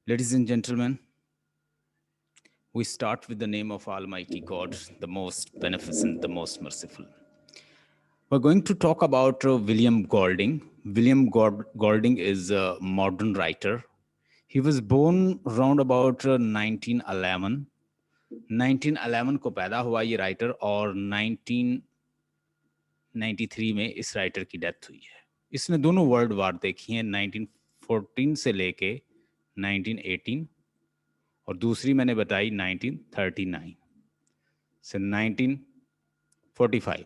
Ladies and gentlemen, we start with the name of Almighty God, the most beneficent, the most merciful. We're going to talk about William Golding. Golding is a modern writer. He was born around about 1911. 1911 को पैदा हुआ ये writer और 1993 में इस writer की death हुई है. इसने दोनों वर्ल्ड वार देखी हैं, 1914 से लेके 1918 और दूसरी मैंने बताई 1939 से 1945.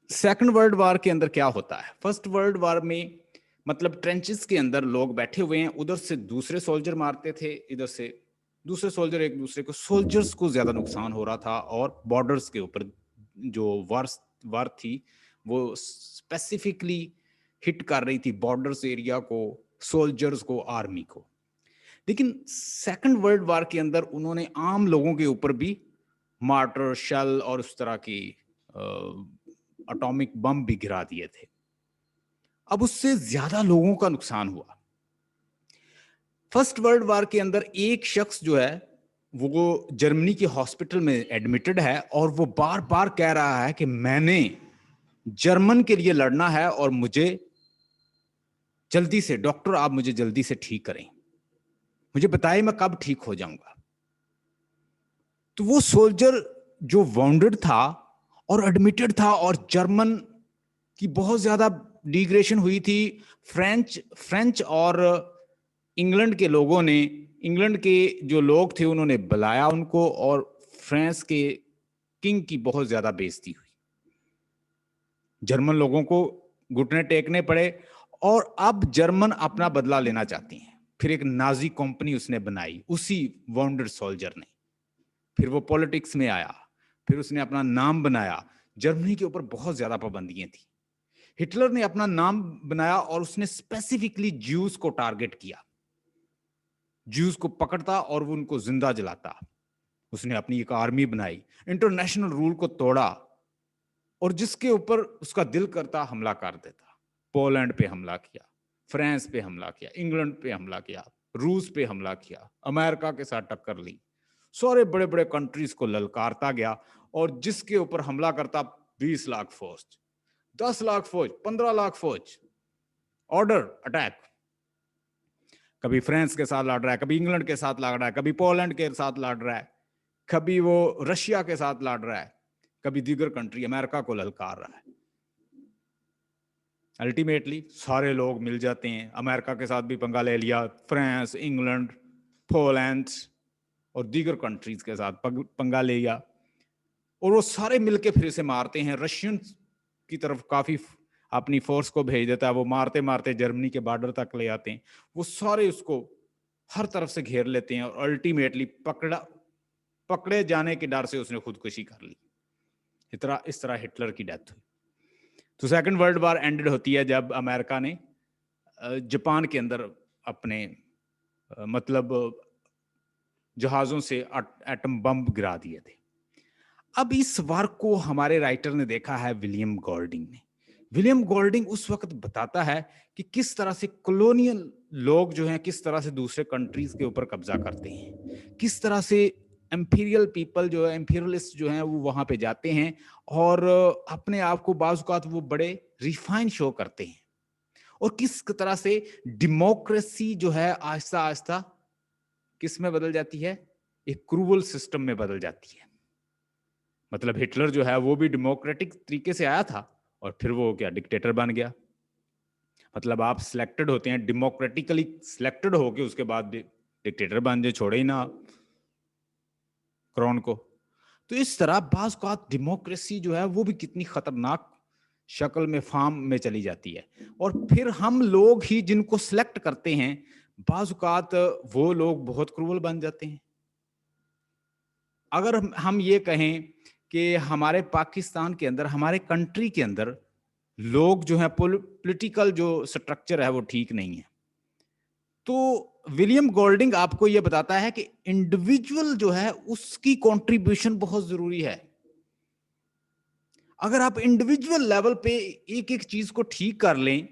सेकंड वर्ल्ड वार के अंदर क्या होता है? फर्स्ट वर्ल्ड वार में मतलब ट्रेंचेस के अंदर लोग बैठे हुए हैं, उधर से दूसरे सोल्जर मारते थे, इधर से दूसरे सोल्जर एक दूसरे को, सोल्जर्स को ज्यादा नुकसान हो रहा था और बॉर्डर्स के ऊपर जो वार थी वो स्पेसिफिकली हिट कर रही थी बॉर्डर्स एरिया को, सोल्जर्स को, आर्मी को. लेकिन सेकंड वर्ल्ड वार के अंदर उन्होंने आम लोगों के ऊपर भी मार्टर, शेल और उस तरह की एटॉमिक बम भी गिरा दिए थे. अब उससे ज्यादा लोगों का नुकसान हुआ. फर्स्ट वर्ल्ड वार के अंदर एक शख्स जो है वो जर्मनी के हॉस्पिटल में एडमिटेड है और वो बार बार कह रहा है कि मैंने जर्मन के लिए लड़ना है और मुझे जल्दी से, डॉक्टर आप मुझे जल्दी से ठीक करें, मुझे बताइए मैं कब ठीक हो जाऊंगा. तो वो सोल्जर जो वाउंडेड था और एडमिटेड था और जर्मन की बहुत ज्यादा डिग्रेशन हुई थी. फ्रेंच और इंग्लैंड के लोगों ने, इंग्लैंड के जो लोग थे उन्होंने बुलाया उनको और फ्रांस के किंग की बहुत ज्यादा बेइज्जती हुई. जर्मन लोगों को घुटने टेकने पड़े और अब जर्मन अपना बदला लेना चाहती हैं. फिर एक नाजी कंपनी उसने बनाई, उसी वाउंडेड सोल्जर ने. फिर वो पॉलिटिक्स में आया, फिर उसने अपना नाम बनाया. जर्मनी के ऊपर बहुत ज्यादा पाबंदियां थी. हिटलर ने अपना नाम बनाया और उसने स्पेसिफिकली ज्यूज को टारगेट किया. ज्यूज को पकड़ता और वो उनको जिंदा जलाता. उसने अपनी एक आर्मी बनाई, इंटरनेशनल रूल को तोड़ा और जिसके ऊपर उसका दिल करता हमला कर देता. पोलैंड पे हमला किया, फ्रांस पे हमला किया, इंग्लैंड पे हमला किया, रूस पे हमला किया, अमेरिका के साथ टक्कर ली. सारे बड़े बड़े कंट्रीज को ललकारता गया और जिसके ऊपर हमला करता 20 लाख फौज, 10 लाख फौज, 15 लाख फौज, ऑर्डर अटैक. कभी फ्रांस के साथ लड़ रहा है, कभी इंग्लैंड के साथ लड़ रहा है, कभी पोलैंड के साथ लड़ रहा है, कभी वो रशिया के साथ लड़ रहा है, कभी दीगर कंट्री अमेरिका को ललकार रहा है. अल्टीमेटली सारे लोग मिल जाते हैं. अमेरिका के साथ भी पंगा ले लिया, फ्रांस, इंग्लैंड, पोलैंड और दीगर कंट्रीज के साथ पंगा ले लिया और वो सारे मिलके फिर से मारते हैं. रशियन की तरफ काफी अपनी फोर्स को भेज देता है, वो मारते मारते जर्मनी के बॉर्डर तक ले आते हैं. वो सारे उसको हर तरफ से घेर लेते हैं और अल्टीमेटली पकड़े जाने के डर से उसने खुदकुशी कर ली. इस तरह हिटलर की डेथ हुई. तो सेकंड वर्ल्ड वॉर एंडेड होती है जब अमेरिका ने जापान के अंदर अपने मतलब जहाजों से एटम बम गिरा दिए थे. अब इस वार को हमारे राइटर ने देखा है विलियम गोल्डिंग ने. विलियम गोल्डिंग उस वक्त बताता है कि किस तरह से कॉलोनियल लोग जो हैं किस तरह से दूसरे कंट्रीज के ऊपर कब्जा करते हैं, किस तरह से एम्पीरियल पीपल जो है, एम्पीरियलिस्ट जो हैं वो वहां पे जाते हैं और अपने आप को बाज़ औक़ात वो बड़े रिफाइन शो करते हैं और किस तरह से डेमोक्रेसी जो है आहिस्ता आहिस्ता किस में बदल जाती है, एक क्रूवल सिस्टम में बदल जाती है. मतलब हिटलर जो है वो भी डेमोक्रेटिक तरीके से आया था और फिर वो क्या डिक्टेटर बन गया. मतलब आप सिलेक्टेड होते हैं, डेमोक्रेटिकली सिलेक्टेड होके उसके बाद डिक्टेटर बन जाए, छोड़े ही ना क्राउन को. तो इस तरह बाज़ औक़ात डेमोक्रेसी जो है वो भी कितनी खतरनाक शक्ल में फॉर्म में चली जाती है और फिर हम लोग ही जिनको सिलेक्ट करते हैं बाज़ औक़ात वो लोग बहुत क्रूवल बन जाते हैं. अगर हम ये कहें कि हमारे पाकिस्तान के अंदर, हमारे कंट्री के अंदर लोग जो है पॉलिटिकल जो स्ट्रक्चर है वो ठीक नहीं है, तो विलियम गोल्डिंग आपको यह बताता है कि इंडिविजुअल जो है उसकी कंट्रीब्यूशन बहुत जरूरी है. अगर आप इंडिविजुअल लेवल पे एक एक चीज को ठीक कर लें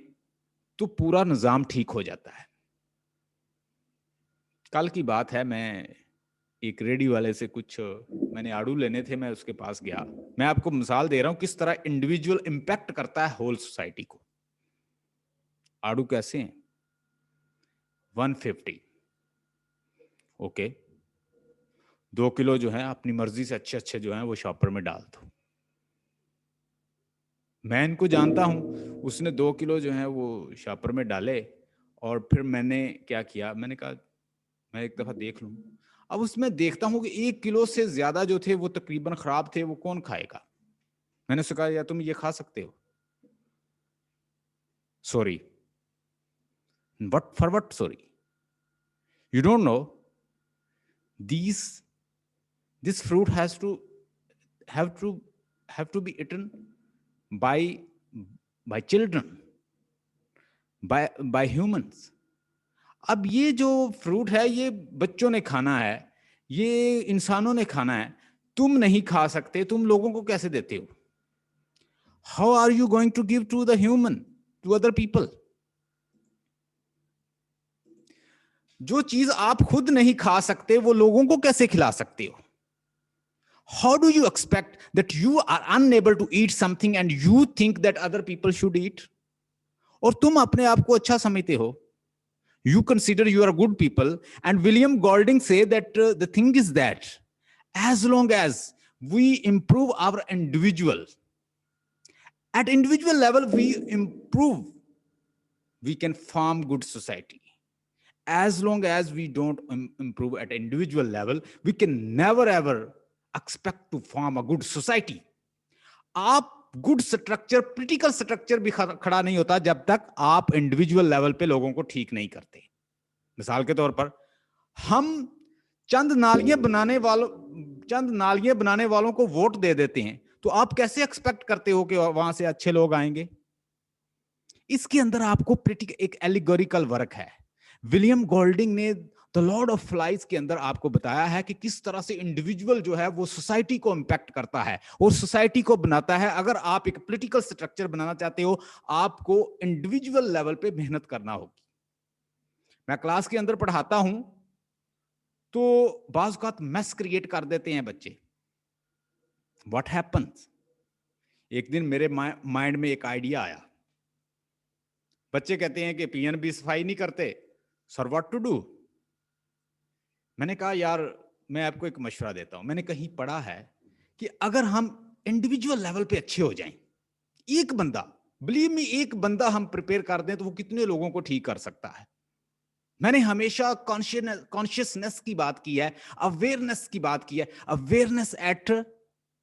तो पूरा निजाम ठीक हो जाता है. कल की बात है, मैं एक रेडी वाले से कुछ मैंने आड़ू लेने थे, मैं उसके पास गया। मैं आपको मिसाल दे रहा हूं किस तरह इंडिविजुअल इंपैक्ट करता है होल सोसाइटी को। आड़ू कैसे हैं? 150। ओके, 2 किलो जो है अपनी मर्जी से अच्छे अच्छे जो है वो शॉपर में डाल दो। मैं इनको जानता हूं, उसने 2 किलो जो है वो शॉपर में डाले, और फिर मैंने क्या किया, मैंने कहा मैं एक दफा देख लूं। अब उसमें देखता हूं कि 1 किलो से ज्यादा जो थे वो तकरीबन खराब थे, वो कौन खाएगा। मैंने उससे कहा, या तुम ये खा सकते हो? Sorry, what for what sorry, you don't know these this fruit have to have to be eaten by by children, by humans। अब ये जो फ्रूट है ये बच्चों ने खाना है, ये इंसानों ने खाना है, तुम नहीं खा सकते, तुम लोगों को कैसे देते हो? How are you going to give to the human, to other people? जो चीज आप खुद नहीं खा सकते वो लोगों को कैसे खिला सकते हो? How do you expect that you are unable to eat something and you think that other people should eat? और तुम अपने आप को अच्छा समझते हो, you consider you are good people, and William Golding say that the thing is that as long as we improve our individual, at individual level we improve, we can form good society. As long as we don't improve at individual level, we can never ever expect to form a good society. आप good structure, critical structure भी खड़ा नहीं होता जब तक आप individual level पे लोगों को ठीक नहीं करते। मिसाल के तौर पर हम चंद नालियां बनाने वालों को वोट दे देते हैं, तो आप कैसे एक्सपेक्ट करते हो कि वहां से अच्छे लोग आएंगे? इसके अंदर आपको एक एलिगोरिकल वर्क है। विलियम गोल्डिंग ने द लॉर्ड ऑफ फ्लाइज के अंदर आपको बताया है कि किस तरह से इंडिविजुअल जो है वो सोसाइटी को इंपैक्ट करता है और सोसाइटी को बनाता है। अगर आप एक पॉलिटिकल स्ट्रक्चर बनाना चाहते हो, आपको इंडिविजुअल लेवल पे मेहनत करना होगी। मैं क्लास के अंदर पढ़ाता हूं तो बाज़ औक़ात मेस क्रिएट कर देते हैं बच्चे। What happens? एक दिन मेरे माइंड में एक आइडिया आया। बच्चे कहते हैं कि पीएनबी सफाई नहीं करते, सर व्हाट टू डू? मैंने कहा यार मैं आपको एक मशवरा देता हूं। मैंने कहीं पढ़ा है कि अगर हम इंडिविजुअल लेवल पे अच्छे हो जाएं, एक बंदा, बिलीव मी, एक बंदा हम प्रिपेयर कर दें तो वो कितने लोगों को ठीक कर सकता है। मैंने हमेशा कॉन्शियसनेस की बात की है, अवेयरनेस की बात की है। Awareness at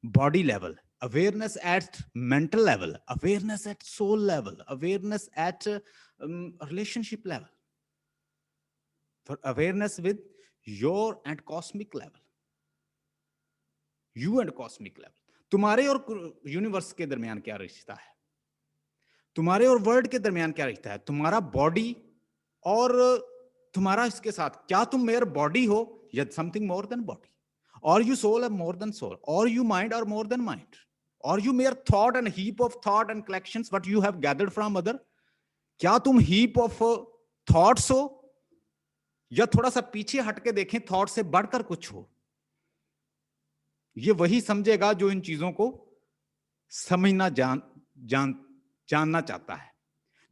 body level, awareness at mental level, awareness at soul level, awareness at relationship level, for awareness with your and cosmic level, you and cosmic level। तुम्हारे और यूनिवर्स के दरमियान क्या रिश्ता है? तुम्हारे और वर्ल्ड के दरमियान क्या रिश्ता है? तुम्हारा बॉडी और तुम्हारा इसके साथ, क्या तुम मेयर बॉडी हो या something more than body? Or you soul are more than soul? Or you mind are more than mind? Or you mere thought and heap of thought and collections what you have gathered from other? क्या तुम heap of thoughts हो या थोड़ा सा पीछे हटके देखें, thought से बढ़कर कुछ हो? ये वही समझेगा जो इन चीजों को समझना जानना चाहता है।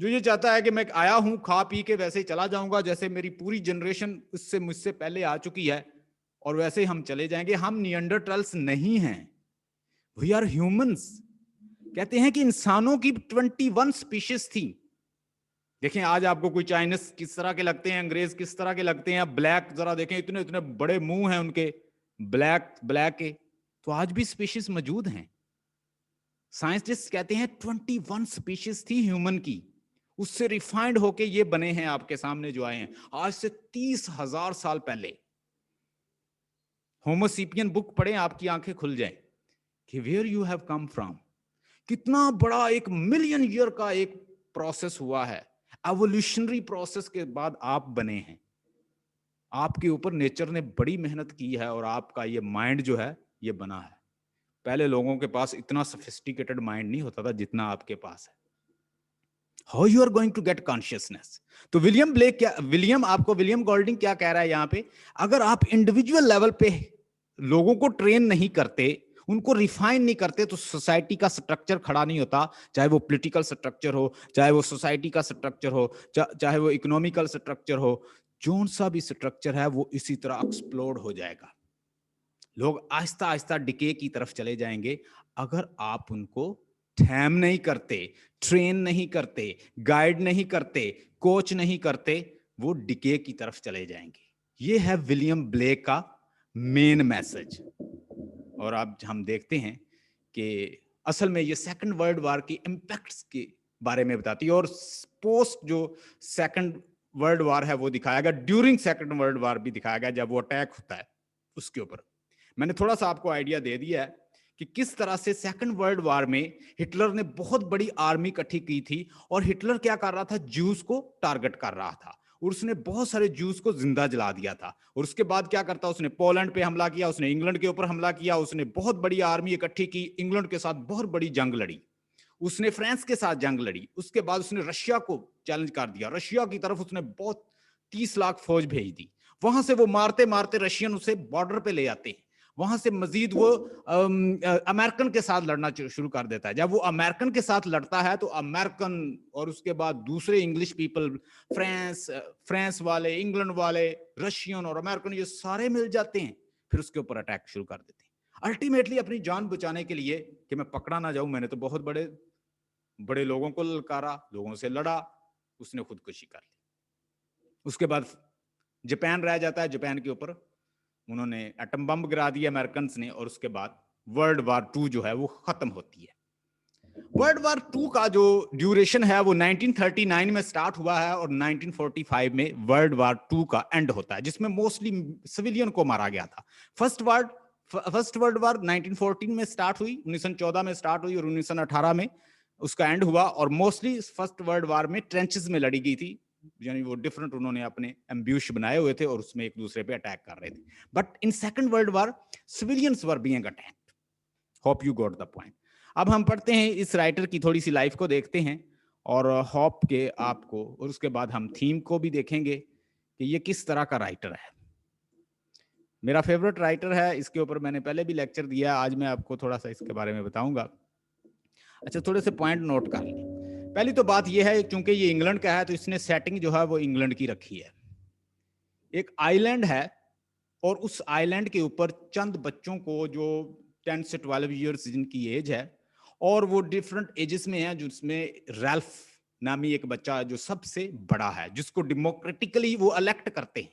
जो ये चाहता है कि मैं आया हूं खा पी के वैसे ही चला जाऊंगा जैसे मेरी पूरी जनरेशन उससे मुझसे पहले आ चुकी है और वैसे ही हम चले जाएंगे। हम नियंडरटल्स नहीं हैं, वी आर ह्यूमंस। कहते हैं कि इंसानों की 21 स्पीशीज थी। देखें आज आपको कोई चाइनीज किस तरह के लगते हैं, अंग्रेज किस तरह के लगते हैं, ब्लैक जरा देखें, इतने इतने बड़े मुंह हैं उनके, ब्लैक के, तो आज भी स्पीशीज मौजूद हैं। साइंटिस्ट कहते हैं 21 स्पीशीज थी ह्यूमन की, उससे रिफाइंड होके ये बने हैं आपके सामने जो आए हैं आज से 30,000 साल पहले। होमोसेपियन बुक पढ़ें, आपकी आंखें खुल जाएं कि where you have come from. कितना बड़ा एक मिलियन ईयर का एक प्रोसेस हुआ है, एवोल्यूशनरी प्रोसेस के बाद आप बने हैं। आपके ऊपर नेचर ने बड़ी मेहनत की है और आपका ये माइंड जो है ये बना है। पहले लोगों के पास इतना सोफिस्टिकेटेड माइंड नहीं होता था जितना आपके पास है। How you are going to get consciousness? तो विलियम गोल्डिंग क्या कह रहा है यहाँ पे, अगर आप इंडिविजुअल लेवल पे लोगों को ट्रेन नहीं करते, उनको रिफाइन नहीं करते, तो सोसाइटी का स्ट्रक्चर खड़ा नहीं होता। चाहे वो पॉलिटिकल स्ट्रक्चर हो, चाहे वो सोसाइटी का स्ट्रक्चर हो, चाहे वो इकोनॉमिकल स्ट्रक्चर हो, जोन सा भी स्ट्रक्चर है वो इसी तरह एक्सप्लोड हो जाएगा। लोग आहिस्ता आहिस्ता डिके की तरफ चले जाएंगे अगर आप उनको थैम नहीं करते, ट्रेन नहीं करते, गाइड नहीं करते, कोच नहीं करते, वो डिके की तरफ चले जाएंगे। ये है विलियम ब्लेक का मेन मैसेज। और अब हम देखते हैं कि असल में ये सेकंड वर्ल्ड वॉर की इंपैक्ट्स के बारे में बताती है, और पोस्ट जो सेकंड वर्ल्ड वॉर है वो दिखाया गया, ड्यूरिंग सेकंड वर्ल्ड वॉर भी दिखाया गया, जब वो अटैक होता है उसके ऊपर। मैंने थोड़ा सा आपको आइडिया दे दिया है कि किस तरह से सेकंड वर्ल्ड वॉर में हिटलर ने बहुत बड़ी आर्मी इकट्ठी की थी, और हिटलर क्या कर रहा था, ज्यूज को टारगेट कर रहा था, और उसने बहुत सारे ज्यूज को जिंदा जला दिया था। और उसके बाद क्या करता, उसने पोलैंड पे हमला किया, उसने इंग्लैंड के ऊपर हमला किया, उसने बहुत बड़ी आर्मी इकट्ठी की, इंग्लैंड के साथ बहुत बड़ी जंग लड़ी, उसने फ्रांस के साथ जंग लड़ी। उसके बाद उसने रशिया को चैलेंज कर दिया, रशिया की तरफ उसने बहुत 30 लाख फौज भेज दी। वहां से वो मारते मारते रशियन उसे बॉर्डर पे ले आते हैं, वहां से मजीद वो अमेरिकन के साथ लड़ना शुरू कर देता है। जब वो अमेरिकन के साथ लड़ता है तो अमेरिकन और उसके बाद दूसरे इंग्लिश पीपल, फ्रांस वाले, इंग्लैंड वाले, रशियन और अमेरिकन, ये सारे मिल जाते हैं, फिर उसके ऊपर अटैक शुरू कर देते हैं। अल्टीमेटली अपनी जान बचाने के लिए कि मैं पकड़ा ना जाऊं, मैंने तो बहुत बड़े बड़े लोगों को ललकारा, लोगों से लड़ा, उसने खुदकुशी कर ली। उसके बाद जापान रह जाता है, जापान के ऊपर उन्होंने एटम बम गिरा दिया अमेरिकन ने, और उसके बाद वर्ल्ड वार 2 जो है वो खत्म होती है। वर्ल्ड वार 2 का जो ड्यूरेशन है वो 1939 में स्टार्ट हुआ है, और 1945 में वर्ल्ड वार 2 का एंड होता है, जिसमें मोस्टली सिविलियन को मारा गया था। फर्स्ट वर्ल्ड वार 1914 में स्टार्ट हुई, 1914 में स्टार्ट हुई, और 1918 में उसका एंड हुआ। और मोस्टली फर्स्ट वर्ल्ड वार में ट्रेंचेस में लड़ी गई थी, यानी वो डिफरेंट, उन्होंने अपने एम्ब्यूश बनाए हुए थे और उसमें एक दूसरे पे अटैक कर रहे थे। But in second world war civilians were being attacked. Hope you got the point. अब हम पढ़ते हैं इस राइटर की थोड़ी सी लाइफ को देखते हैं, और होप के आपको, और उसके बाद हम थीम को भी देखेंगे कि ये किस तरह का राइटर है। मेरा फेवरेट राइटर है, इसके ऊपर मैंने पहले भी लेक्चर दिया, आज मैं आपको थोड़ा सा इसके बारे में बताऊंगा। अच्छा, थोड़े से पॉइंट नोट कर लें। पहली तो बात यह है, क्योंकि ये इंग्लैंड का है तो इसने सेटिंग जो है वो इंग्लैंड की रखी है। एक आइलैंड है, और उस आइलैंड के ऊपर चंद बच्चों को जो 10 से 12 ईयर्स जिनकी एज है, और वो डिफरेंट एजेस में है, जिसमें रैल्फ नामी एक बच्चा जो सबसे बड़ा है, जिसको डेमोक्रेटिकली वो इलेक्ट करते हैं,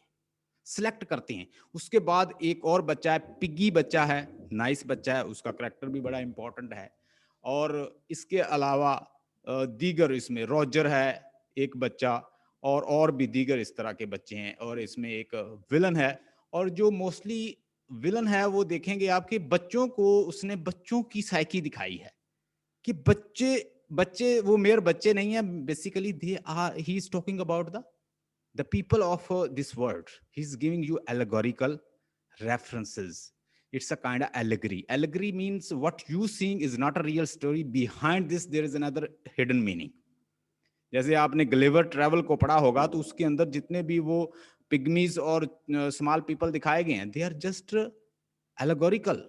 सिलेक्ट करते हैं। उसके बाद एक और बच्चा है, पिग्गी बच्चा है, नाइस बच्चा है, उसका करैक्टर भी बड़ा इंपॉर्टेंट है। और इसके अलावा दीगर इसमें रॉजर है एक बच्चा, और भी दीगर इस तरह के बच्चे हैं, और इसमें एक विलन है। और जो मोस्टली विलन है वो देखेंगे आपके बच्चों को, उसने बच्चों की साइकी दिखाई है कि बच्चे बच्चे वो मेरे बच्चे नहीं है, basically they are, he is talking about the people of this world. He's giving you allegorical references. It's a kind of allegory. Allegory means what you seeing is not a real story. Behind this there is another hidden meaning. जैसे आपने ग्लेवर travel को पढ़ा होगा, तो उसके अंदर जितने भी वो पिग्मीज और स्मॉल पीपल दिखाए गए हैं, they are just allegorical,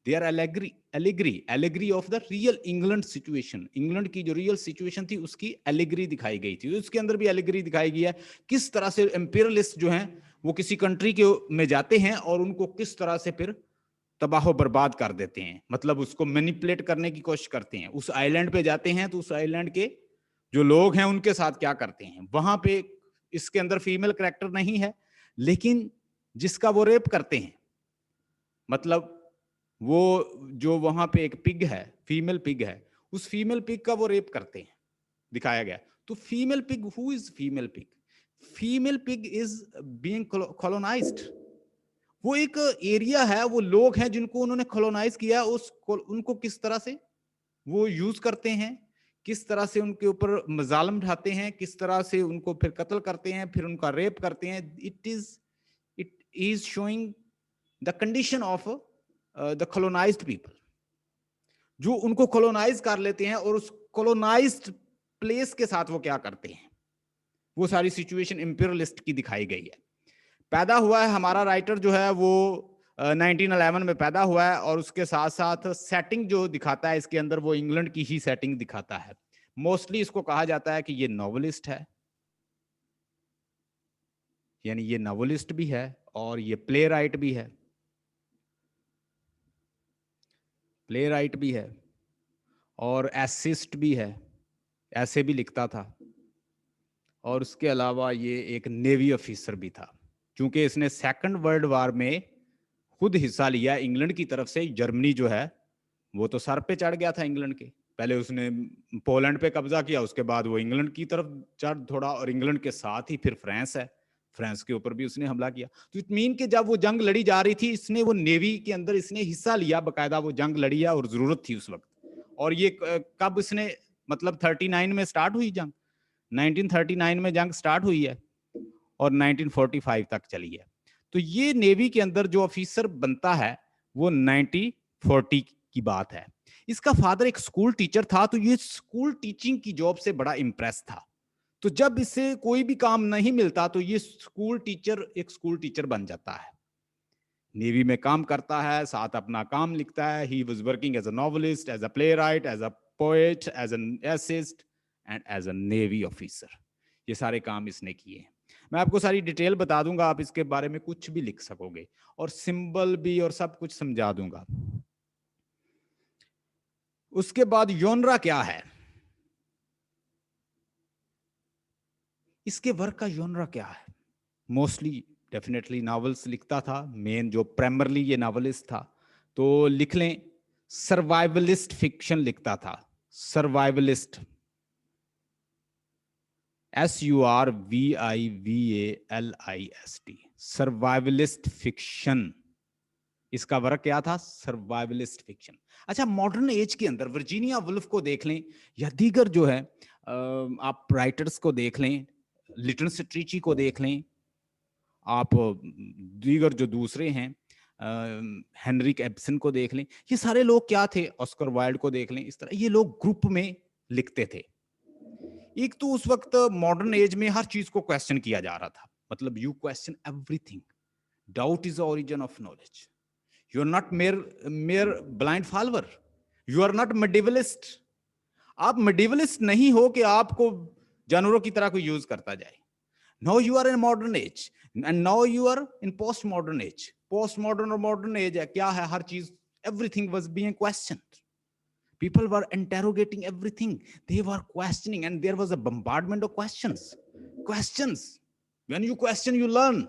they are allegory of the real England situation. England की जो रियल सिचुएशन थी उसकी एलेगरी दिखाई गई थी। उसके अंदर भी एलेगरी दिखाई गई है, किस तरह से एम्पिरियलिस्ट जो हैं वो किसी कंट्री के में जाते हैं और उनको किस तरह से फिर तबाह बर्बाद कर देते हैं, मतलब उसको मैनिपुलेट करने की कोशिश करते हैं। उस आइलैंड पे जाते हैं तो उस आइलैंड के जो लोग हैं उनके साथ क्या करते हैं। वहां पे इसके अंदर फीमेल कैरेक्टर नहीं है, लेकिन जिसका वो रेप करते हैं, मतलब वो जो वहां पे एक पिग है, फीमेल पिग है, उस फीमेल पिग का वो रेप करते हैं, दिखाया गया। तो female pig, who is female pig? Female pig is being colonised. वो एक एरिया है, वो लोग हैं जिनको उन्होंने कॉलोनाइज किया, उनको किस तरह से वो यूज करते हैं, किस तरह से उनके ऊपर मजालम ढाते हैं, किस तरह से उनको फिर कत्ल करते हैं, फिर उनका रेप करते हैं। It is showing the condition of the colonised people, जो उनको कॉलोनाइज कर लेते हैं, और उस कॉलोनाइज्ड प्लेस के साथ वो क्या करते हैं, वो सारी सिचुएशन इंपीरियलिस्ट की दिखाई गई है। पैदा हुआ है हमारा राइटर जो है वो 1911 में पैदा हुआ है, और उसके साथ साथ सेटिंग जो दिखाता है इसके अंदर वो इंग्लैंड की ही सेटिंग दिखाता है। मोस्टली इसको कहा जाता है कि ये नॉवेलिस्ट है, यानी ये नॉवेलिस्ट भी है और ये प्ले राइट भी है, प्ले राइट भी है और एसिस्ट भी है, ऐसे भी लिखता था। और उसके अलावा ये एक नेवी ऑफिसर भी था, क्योंकि इसने सेकंड वर्ल्ड वार में खुद हिस्सा लिया इंग्लैंड की तरफ से। जर्मनी जो है वो तो सर पे चढ़ गया था इंग्लैंड के, पहले उसने पोलैंड पे कब्जा किया, उसके बाद वो इंग्लैंड की तरफ चढ़ थोड़ा, और इंग्लैंड के साथ ही फिर फ्रांस है, फ्रांस के ऊपर भी उसने हमला किया। तो इट मीन कि जब वो जंग लड़ी जा रही थी, इसने वो नेवी के अंदर इसने हिस्सा लिया, बकायदा वो जंग लड़ी है और जरूरत थी उस वक्त। और ये कब इसने मतलब 39 में स्टार्ट हुई जंग, 1939 में जंग स्टार्ट हुई है और 1945 तक चली है। तो ये नेवी के अंदर जो ऑफिसर बनता है वो 1940 की बात है। इसका फादर एक स्कूल टीचर था, तो ये स्कूल टीचिंग की जॉब से बड़ा इंप्रेस था। तो जब इससे कोई भी काम नहीं मिलता तो ये एक स्कूल टीचर बन जाता है, नेवी में काम करता है, साथ अपना काम लिखता है। He was working as a novelist, as a playwright, as a poet, as an essayist and as a navy officer. ये सारे काम इसने किए। मैं आपको सारी डिटेल बता दूंगा, आप इसके बारे में कुछ भी लिख सकोगे, और सिंबल भी और सब कुछ समझा दूंगा। उसके बाद योनरा क्या है, इसके वर्क का योनरा क्या है। मोस्टली डेफिनेटली नॉवेल्स लिखता था, मेन जो प्राइमरली ये नॉवेलिस्ट था। तो लिख लें सर्वाइवलिस्ट फिक्शन लिखता था, सर्वाइवलिस्ट, SURVIVALIST, सर्वाइवलिस्ट फिक्शन। इसका वर्क क्या था, सर्वाइवलिस्ट फिक्शन। अच्छा, मॉडर्न एज के अंदर वर्जीनिया वुल्फ को देख लें, या दीगर जो है आप राइटर्स को देख लें, लिटन स्ट्रीची को देख लें, आप दीगर जो दूसरे हैं हेनरिक एब्सन को देख लें, ये सारे लोग क्या थे, ऑस्कर वाइल्ड को देख लें, इस तरह ये लोग ग्रुप में लिखते थे। एक तो उस वक्त मॉडर्न एज में हर चीज को क्वेश्चन किया जा रहा था, मतलब you question everything, doubt is the origin of knowledge, you are not mere blind follower, you are not medievalist. आप मेडिवलिस्ट नहीं हो कि आपको जानवरों की तरह कोई यूज करता जाए। Now you are in modern age and now you are in post modern age. Post modern और modern age है क्या है, हर चीज, everything was being questioned. People were interrogating everything. They were questioning and there was a bombardment of questions. Questions. When you question, you learn.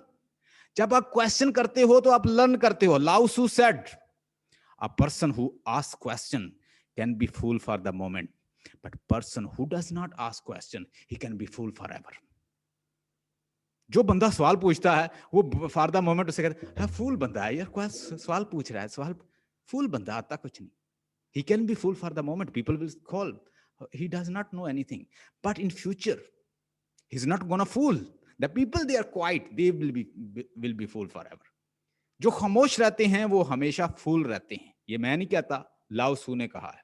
जब आप question करते हो तो आप learn करते हो. Lao Tzu said, a person who asks question can be fool for the moment, but person who does not ask question, he can be fool forever. जो बंदा सवाल पूछता है वो फॉर द मोमेंट उसे कहते हैं फूल बंदा है यार, कोई सवाल पूछ रहा है, सवाल फूल बंदा, आता कुछ नहीं। He can be fool for the moment, people will call he does not know anything, but in future he is not gonna fool the people, they are quiet, they will be fool forever. जो खामोश रहते हैं वो हमेशा फूल रहते हैं। ये मैं नहीं कहता, लाओ सू ने कहा है,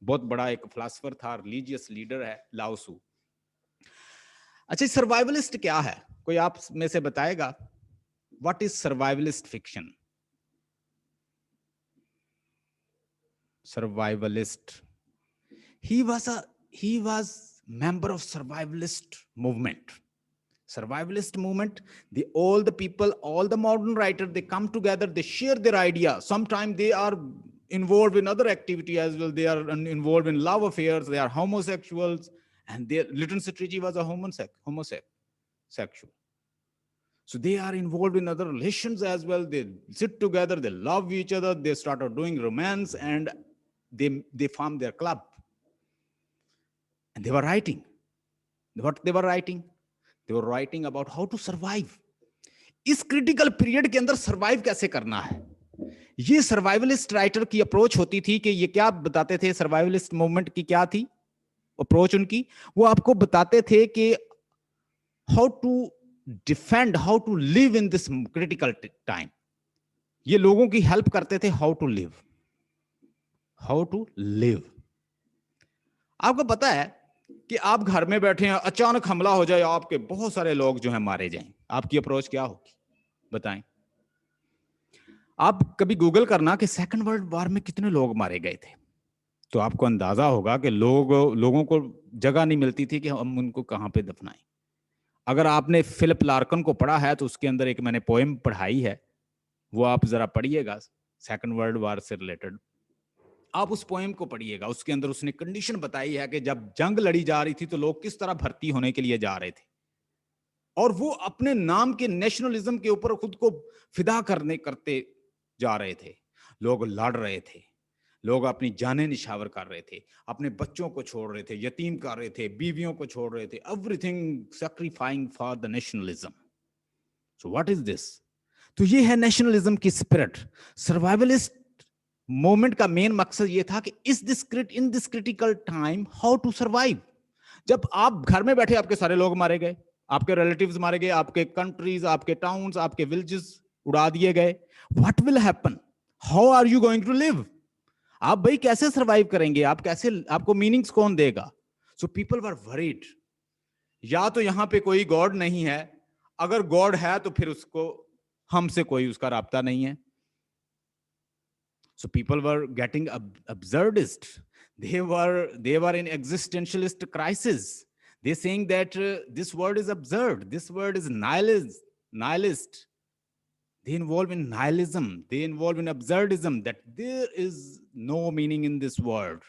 बहुत बड़ा एक फिलोसोफर था, रिलीजियस लीडर है लाओ सू। अच्छा, सर्वाइवलिस्ट क्या है, कोई आप में से बताएगा, what is सर्वाइवलिस्ट fiction? सर्वाइवलिस्ट, he was member of survivalist movement. Survivalist movement, all the people, all the modern writers, they come together, they share their idea. Sometimes they are involved in other activity as well, they are involved in love affairs, they are homosexuals, and their Lytton Strachey was a homosexual. So they are involved in other relations as well. They sit together, they love each other, they started doing romance, and they formed their club. And they were writing. What they were writing? They were writing about how to survive. इस critical period के अंदर survive कैसे करना है, ये सर्वाइवलिस्ट writer की approach होती थी। कि ये क्या बताते थे, सर्वाइवलिस्ट मूवमेंट की क्या थी अप्रोच उनकी, वो आपको बताते थे कि how to defend, how to live in this critical time. ये लोगों की हेल्प करते थे, हाउ टू लिव। आपको पता है कि आप घर में बैठे हैं, अचानक हमला हो जाए, आपके बहुत सारे लोग जो हैं मारे जाएं, आपकी अप्रोच क्या होगी बताएं? आप कभी गूगल करना कि सेकंड वर्ल्ड वॉर में कितने लोग मारे गए थे, तो आपको अंदाजा होगा कि लोगों को जगह नहीं मिलती थी कि हम उनको कहां पे दफनाएं। अगर आपने फिलिप लार्कन को पढ़ा है तो उसके अंदर एक मैंने पोएम पढ़ाई है, वो आप जरा पढ़िएगा, सेकंड वर्ल्ड वॉर से रिलेटेड। आप उस पोएम को पढ़िएगा, उसके अंदर उसने कंडीशन बताई है कि जब जंग लड़ी जा रही थी तो लोग किस तरह भर्ती होने के लिए जा रहे थे, और वो अपने नाम के नेशनलिज्म के ऊपर खुद को फिदा करते जा रहे थे। लोग लड़ रहे थे, लोग अपनी जानें निछावर कर रहे थे, अपने बच्चों को छोड़ रहे थे, यतीम कर रहे थे, बीवियों को छोड़ रहे थे, everything sacrificing for the nationalism. So what is this? तो ये है नेशनलिज्म की स्पिरिट। सर्वाइवलिस्ट मूवमेंट का मेन मकसद ये था कि in this critical time how to survive. जब आप घर में बैठे, आपके सारे लोग मारे गए, आपके रिलेटिव्स मारे गए, आपके कंट्रीज, आपके टाउन्स, आपके विलेजेस उड़ा दिए गए, what will happen? How are you going to live? आप भाई कैसे सरवाइव करेंगे? आप कैसे, आपको मीनिंग्स कौन देगा? So people were worried. या तो यहां पे कोई गॉड नहीं है, अगर गॉड है तो फिर उसको, हमसे कोई उसका राब्ता नहीं है। So people were getting absurdist. They were in existentialist crisis. They're saying that this world is absurd. This world is nihilist. They involve in nihilism. They involve in absurdism, that there is no meaning in this world.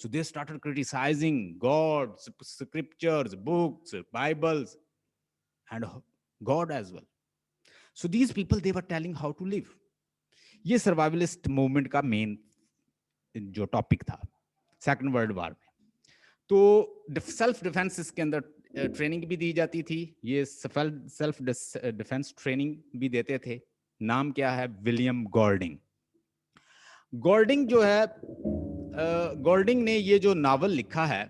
So they started criticizing God, scriptures, books, Bibles, and God as well. So these people, they were telling how to live. ये सर्वाइवलिस्ट movement का main जो topic था second world war में। तो self defence इसके अंदर training भी दी जाती थी, ये सेल्फ डिफेंस ट्रेनिंग भी देते थे। नाम क्या है? विलियम गॉल्डिंग। गॉल्डिंग जो है, गॉल्डिंग ने ये जो नावल लिखा है,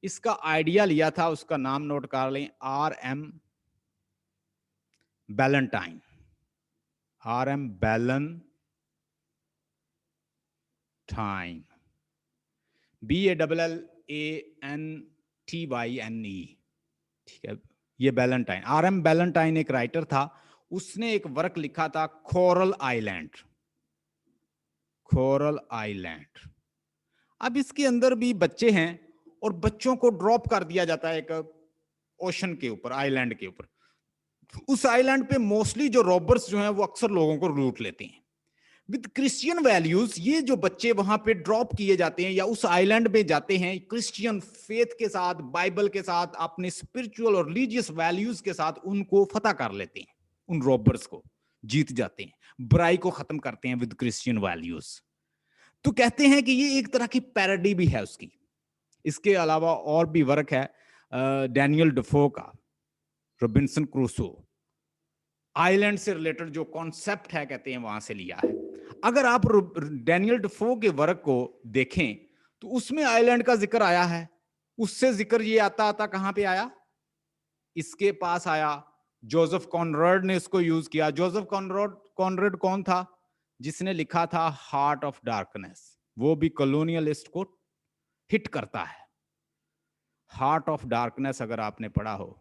इसका आइडिया लिया था, उसका नाम नोट कर लें, R.M. Ballantine. R.M. Ballantine, BALLANTYNE, ठीक है, ये बैलेंटाइन। R.M. बैलेंटाइन एक राइटर था, उसने एक वर्क लिखा था कोरल आइलैंड। Coral island. अब इसके अंदर भी बच्चे हैं और बच्चों को ड्रॉप कर दिया जाता है एक ओशन के ऊपर, आइलैंड के ऊपर। उस आइलैंड पे मोस्टली जो रॉबर्स जो हैं वो अक्सर लोगों को लूट लेते हैं। विद क्रिश्चियन वैल्यूज ये जो बच्चे वहां पे ड्रॉप किए जाते हैं या उस आइलैंड में जाते हैं, क्रिश्चियन फेथ के साथ, बाइबल के साथ, अपने स्पिरिचुअल और रिलीजियस वैल्यूज के साथ उनको फतह कर लेते हैं, उन रॉबर्स को जीत जाते हैं, बुराई को खत्म करते हैं विद क्रिश्चियन वैल्यूज। तो कहते हैं कि ये एक तरह की पैरोडी भी है उसकी। इसके अलावा और भी वर्क है डैनियल डेफो का, रॉबिन्सन क्रूसो। आइलैंड से रिलेटेड जो कॉन्सेप्ट है, कहते हैं वहां से लिया है। अगर आप डैनियल डेफो के वर्क को देखें तो उसमें आइलैंड का जिक्र आया है, उससे जिक्र ये आता कहां पे आया? इसके पास आया, जोसेफ कॉनराड ने इसको यूज किया। जोसेफ कॉनराड कौन था? जिसने लिखा था हार्ट ऑफ डार्कनेस। वो भी कॉलोनियलिस्ट को हिट करता है। हार्ट ऑफ डार्कनेस अगर आपने पढ़ा हो,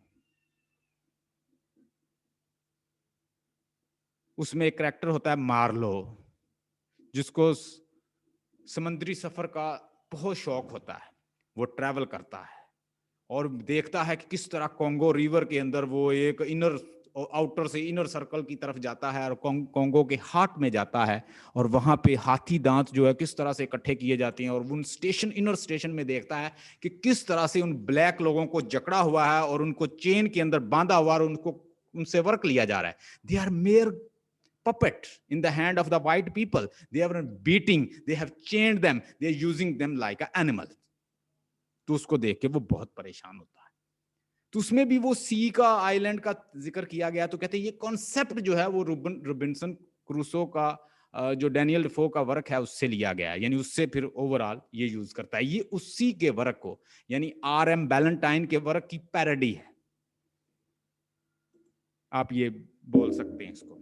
उसमें एक कैरेक्टर होता है मार्लो, जिसको समुद्री सफर का बहुत शौक होता है। वो ट्रैवल करता है और देखता है कि किस तरह कोंगो रिवर के अंदर वो एक इनर, आउटर से इनर सर्कल की तरफ जाता है और कोंगो के हार्ट में जाता है, और वहां पे हाथी दांत जो है किस तरह से इकट्ठे किए जाते हैं, और उन स्टेशन, इनर स्टेशन में देखता है कि किस तरह से उन ब्लैक लोगों को जकड़ा हुआ है और उनको चेन के अंदर बांधा हुआ और उनको उनसे वर्क लिया जा रहा है। They are mere puppet in the hand of the white people. They are beating, they have chained them, they are using them like an animal. तो उसको देख के वो बहुत परेशान होता है। तो उसमें भी वो सी का, आइलैंड का जिक्र किया गया। तो कहते हैं ये कॉन्सेप्ट जो है वो रॉबिन्सन क्रूसो का जो डैनियल डेफो का वर्क है उससे लिया गया है, यानी उससे फिर ओवरऑल ये यूज करता है। ये उसी के वर्क को, यानी R.M. बैलेंटाइन के वर्क की पैरोडी है, आप ये बोल सकते हैं इसको।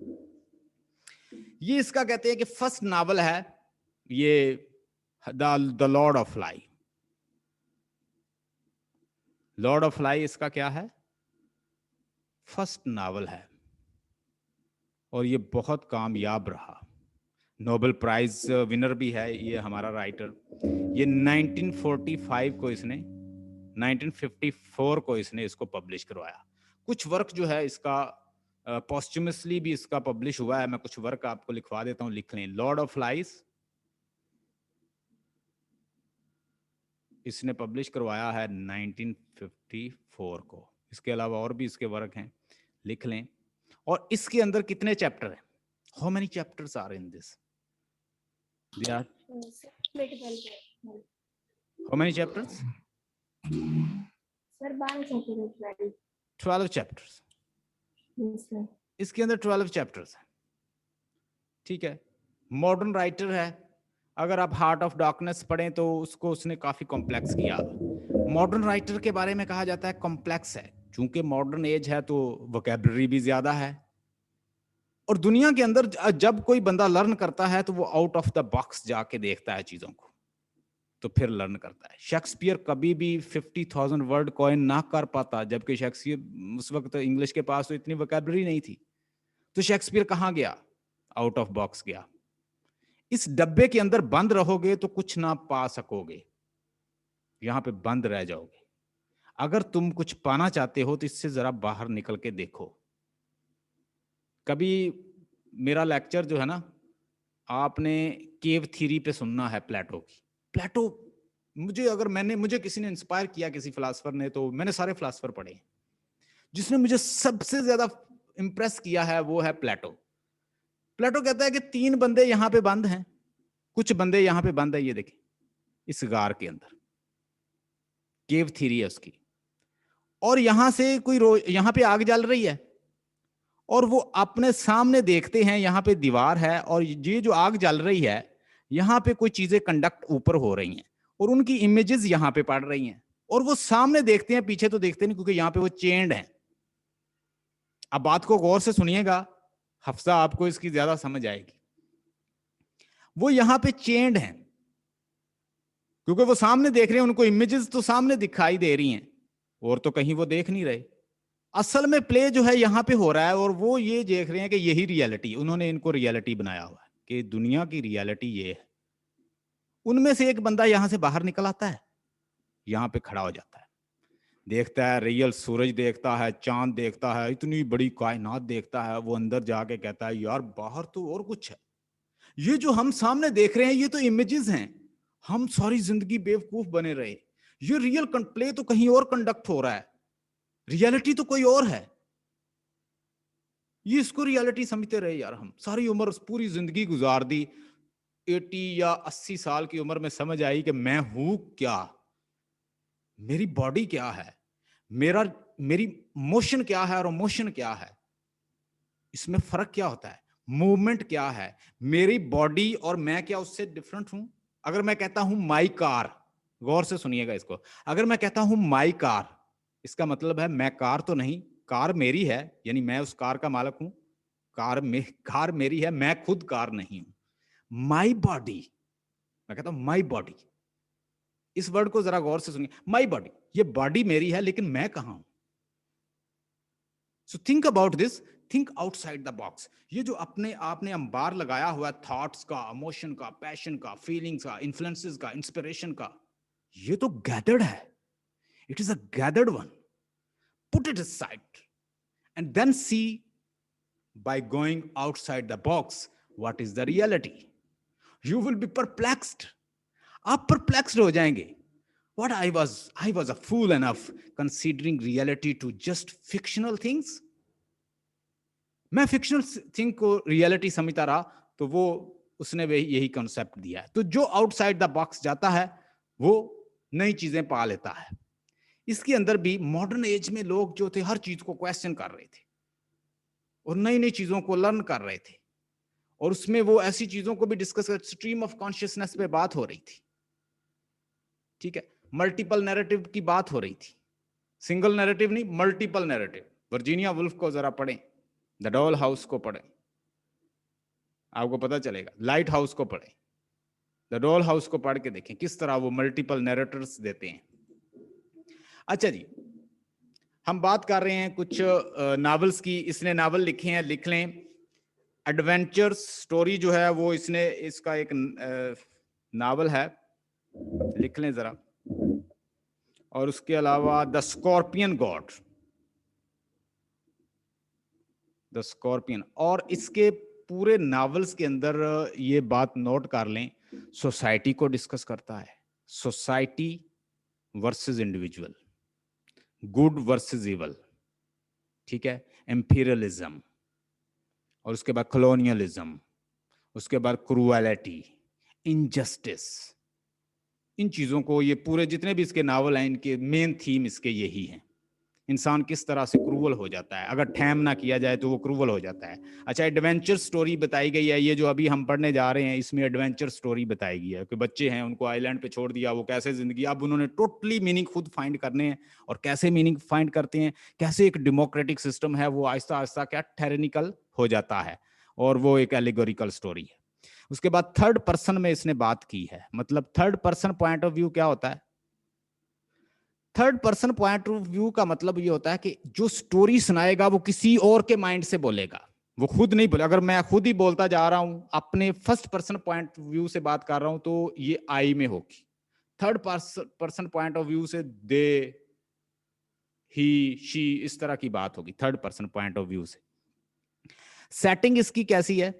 ये इसका कहते हैं कि फर्स्ट नावल है ये the lord of lie. Lord of lie इसका क्या है, फर्स्ट नावल है, और ये बहुत कामयाब रहा, नोबेल प्राइज विनर भी है ये हमारा राइटर। ये 1945 को इसने 1954 को इसने इसको पब्लिश करवाया। कुछ वर्क जो है इसका पोस्टुमसली भी इसका पब्लिश हुआ है, मैं कुछ वर्क आपको लिखवा देता हूँ, लिख लें। लॉर्ड ऑफ लाइज इसने पब्लिश करवाया है 1954 को। इसके अलावा और भी इसके वर्क हैं, लिख लें। और इसके अंदर कितने चैप्टर हैं, how many chapters are in this? There are how many chapters? Sir, 12 chapters. 12 chapters. Yes, sir. इसके अंदर 12 चैप्टर्स हैं, ठीक है। मॉडर्न राइटर है, अगर आप हार्ट ऑफ डार्कनेस पढ़ें तो उसको उसने काफी कॉम्प्लेक्स किया। मॉडर्न राइटर के बारे में कहा जाता है कॉम्प्लेक्स है, चूंकि मॉडर्न एज है तो वोकैबुलरी भी ज्यादा है, और दुनिया के अंदर जब कोई बंदा लर्न करता है तो वो आउट ऑफ द बॉक्स जाके देखता है चीजों को, तो फिर लर्न करता है। शेक्सपियर कभी भी 50,000 वर्ड कॉइन ना कर पाता, जबकि शेक्सपियर उस वक्त इंग्लिश के पास तो इतनी वोकैबुलरी नहीं थी। तो शेक्सपियर कहाँ गया, आउट ऑफ बॉक्स गया। इस डब्बे के अंदर बंद रहोगे तो कुछ ना पा सकोगे, यहां पे बंद रह जाओगे। अगर तुम कुछ पाना चाहते हो तो इससे जरा बाहर निकल के देखो। कभी मेरा लेक्चर जो है ना, आपने केव थ्योरी पे सुनना है प्लेटो की। प्लेटो मुझे किसी ने इंस्पायर किया, किसी फिलासफर ने, तो मैंने सारे फिलासफर पढ़े। जिसने मुझे सबसे ज्यादा इंप्रेस किया है वो है प्लेटो। प्लेटो कहता है कि 3 बंदे यहां पे बंद हैं, कुछ बंदे यहां पे बंद है, ये देखें इस गार के अंदर, केव थ्योरी है उसकी। और यहां से यहां पे आग जल रही है, और वो अपने सामने देखते हैं यहां पे दीवार है, और ये जो आग जल रही है यहां पे कोई चीजें कंडक्ट ऊपर हो रही हैं, और उनकी इमेजेस यहां पे पड़ रही हैं, और वो सामने देखते हैं, पीछे तो देखते नहीं क्योंकि यहां पे वो चेंड है। अब बात को गौर से सुनिएगा, हफ्सा आपको इसकी ज्यादा समझ आएगी। वो यहां पे चेंड हैं क्योंकि वो सामने देख रहे हैं, उनको इमेजेस तो सामने दिखाई दे रही हैं, और तो कहीं वो देख नहीं रहे। असल में प्ले जो है यहां पे हो रहा है, और वो ये देख रहे हैं कि यही रियलिटी, उन्होंने इनको रियलिटी बनाया हुआ है कि दुनिया की रियलिटी ये है। उनमें से एक बंदा यहां से बाहर निकल आता है, यहां पे खड़ा हो जाता है, देखता है रियल सूरज देखता है, चांद देखता है, इतनी बड़ी कायनात देखता है। वो अंदर जाके कहता है यार बाहर तो और कुछ है, ये जो हम सामने देख रहे हैं ये तो इमेजेस हैं, हम सारी जिंदगी बेवकूफ बने रहे, ये रियल प्ले तो कहीं और कंडक्ट हो रहा है, रियलिटी तो कोई और है। ये इसको रियलिटी समझते रहे यार, हम सारी उम्र पूरी जिंदगी गुजार दी, 80 या 80 साल की उम्र में समझ आई कि मैं हूं क्या, मेरी बॉडी क्या है, मेरी मोशन क्या है और मोशन क्या है, इसमें फर्क क्या होता है, मूवमेंट क्या है, मेरी बॉडी और मैं क्या उससे डिफरेंट हूं। अगर मैं कहता हूं माई कार, गौर से सुनिएगा इसको, अगर मैं कहता हूं माई कार, इसका मतलब है मैं कार तो नहीं, कार मेरी है, यानी मैं उस कार का मालिक हूं, कार मेरी है, मैं खुद कार नहीं हूं। माई बॉडी, मैं कहता हूं माई बॉडी, इस वर्ड को जरा गौर से सुनिए, माई बॉडी, ये बॉडी मेरी है लेकिन मैं कहां हूं। So think about this, think outside the box. ये जो अपने आपने अंबार लगाया हुआ थॉट्स का, इमोशन का, पैशन का, फीलिंग्स का, इन्फ्लुएंसेस का, इंस्पिरेशन का, ये तो गैदर्ड है, it is a gathered one. Put it aside and then see by going outside the box what is the reality. You will be perplexed. आप perplexed हो जाएंगे। What I was a fool enough considering reality to just fictional things. मैं fictional thing को reality समझता रहा, तो वो उसने यही कॉन्सेप्ट दिया है। तो जो आउटसाइड द बॉक्स जाता है वो नई चीजें पा लेता है। इसके अंदर भी मॉडर्न एज में लोग जो थे हर चीज को क्वेश्चन कर रहे थे और नई नई चीजों को लर्न कर रहे थे, और उसमें वो ऐसी चीजों को भी डिस्कस कर, स्ट्रीम ऑफ कॉन्शियसनेस पे बात हो रही थी, ठीक है, मल्टीपल नैरेटिव की बात हो रही थी, सिंगल नैरेटिव नहीं, मल्टीपल नैरेटिव। वर्जीनिया वुल्फ को जरा पढ़ें, द डॉल हाउस को पढ़ें, आपको पता चलेगा। लाइट हाउस को पढ़ें, द डॉल हाउस को पढ़ के देखें किस तरह वो मल्टीपल नैरेटर्स देते हैं। अच्छा जी, हम बात कर रहे हैं कुछ नावल्स की। इसने नावल लिखे हैं, लिख लें। एडवेंचर स्टोरी जो है वो इसका एक नावल है, लिख लें जरा। और उसके अलावा the scorpion God, the scorpion. और इसके पूरे नावल्स के अंदर ये बात नोट कर लें, सोसाइटी को डिस्कस करता है, society versus individual, good versus evil, ठीक है, एम्पीरियलिज्म, और उसके बाद कॉलोनियलिज्म, उसके बाद क्रूएलिटी, इनजस्टिस। इन चीजों को, ये पूरे जितने भी इसके नावल हैं, इनके मेन थीम इसके यही हैं। इंसान किस तरह से क्रूवल हो जाता है, अगर ठहम ना किया जाए तो वो क्रूवल हो जाता है। अच्छा, एडवेंचर स्टोरी बताई गई है, ये जो अभी हम पढ़ने जा रहे हैं इसमें एडवेंचर स्टोरी बताई गई है कि बच्चे हैं, उनको आइलैंड पे छोड़ दिया, वो कैसे जिंदगी, अब उन्होंने टोटली मीनिंग खुद फाइंड करने हैं। और कैसे मीनिंग फाइंड करते हैं, कैसे एक डेमोक्रेटिक सिस्टम है वो आहिस्ता आहिस्ता क्या टायरेनिकल हो जाता है, और वो एक एलिगोरिकल स्टोरी है। उसके बाद थर्ड पर्सन में इसने बात की है। मतलब third person point of view क्या होता है? Third person point of view का मतलब ये होता है कि जो स्टोरी सुनाएगा वो किसी और के माइंड से बोलेगा, वो खुद नहीं बोले। अगर मैं खुद ही बोलता जा रहा हूं, अपने first person point of view से बात कर रहा हूं, तो ये आई में होगी। Third person point of view से दे, ही, शी, इस तरह की बात होगी third person point of view से। सेटिंग इसकी कैसी है?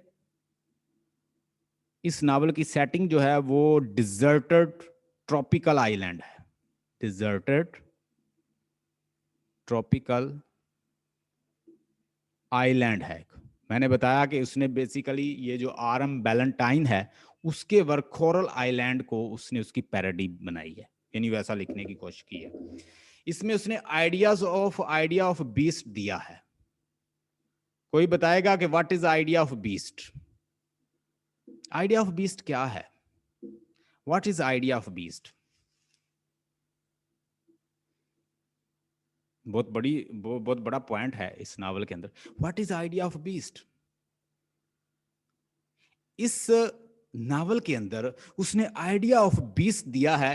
इस नावल की सेटिंग जो है वो डिजर्टेड ट्रॉपिकल आइलैंड है, डिजर्टेड ट्रॉपिकल आइलैंड है। मैंने बताया कि उसने बेसिकली ये जो आरएम बैलेंटाइन है उसके वर्क कोरल आइलैंड को उसने उसकी पैरोडी बनाई है, यानी वैसा लिखने की कोशिश की है। इसमें उसने आइडिया ऑफ बीस्ट दिया है। कोई बताएगा कि what is idea of beast? Idea of beast क्या है? What is idea of beast? बहुत बड़ा पॉइंट है इस नावल के अंदर। What is idea of beast? इस नावल के अंदर उसने आइडिया ऑफ बीस्ट दिया है।